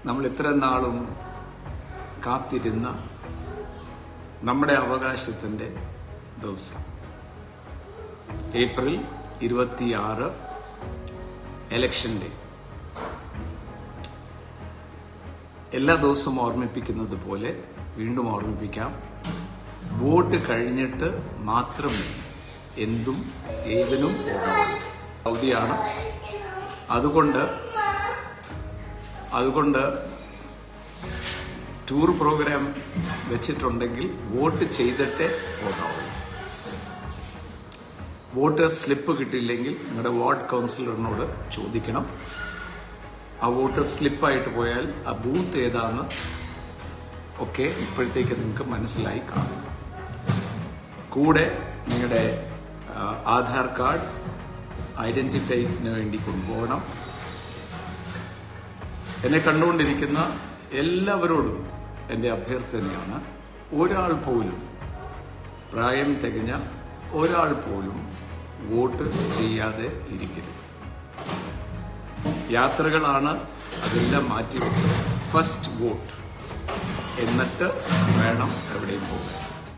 നമ്മൾ ഇത്ര നാളും കാത്തിരുന്ന നമ്മുടെ അവകാശത്തിൻ്റെ ദിവസം ഏപ്രിൽ 26 ഇലക്ഷൻ ഡേ. എല്ലാ ദിവസവും ഓർമ്മിപ്പിക്കുന്നത് പോലെ വീണ്ടും ഓർമ്മിപ്പിക്കാം. വോട്ട് കഴിഞ്ഞിട്ട് മാത്രമേ എന്തും ഏതിനും അവധിയാണ്. അതുകൊണ്ട് ടൂർ പ്രോഗ്രാം വെച്ചിട്ടുണ്ടെങ്കിൽ വോട്ട് ചെയ്തിട്ടേ പോകാവൂ. വോട്ടേഴ്സ് സ്ലിപ്പ് കിട്ടിയില്ലെങ്കിൽ നിങ്ങളുടെ വാർഡ് കൗൺസിലറിനോട് ചോദിക്കണം. ആ വോട്ടേഴ്സ് സ്ലിപ്പായിട്ട് പോയാൽ ആ ബൂത്ത് ഏതാന്ന് ഒക്കെ ഇപ്പോഴത്തേക്ക് നിങ്ങൾക്ക് മനസ്സിലായി കാണും. കൂടെ നിങ്ങളുടെ ആധാർ കാർഡ് ഐഡന്റിഫൈന് വേണ്ടി കൊണ്ടുപോകണം. എന്നെ കണ്ടുകൊണ്ടിരിക്കുന്ന എല്ലാവരോടും എൻ്റെ അഭ്യർത്ഥനയാണ്, ഒരാൾ പോലും, പ്രായം തികഞ്ഞ ഒരാൾ പോലും വോട്ട് ചെയ്യാതെ ഇരിക്കരുത്. യാത്രകളാണ്, അതെല്ലാം മാറ്റിവെച്ച് ഫസ്റ്റ് വോട്ട്, എന്നിട്ട് വേണം എവിടെയും പോകാൻ.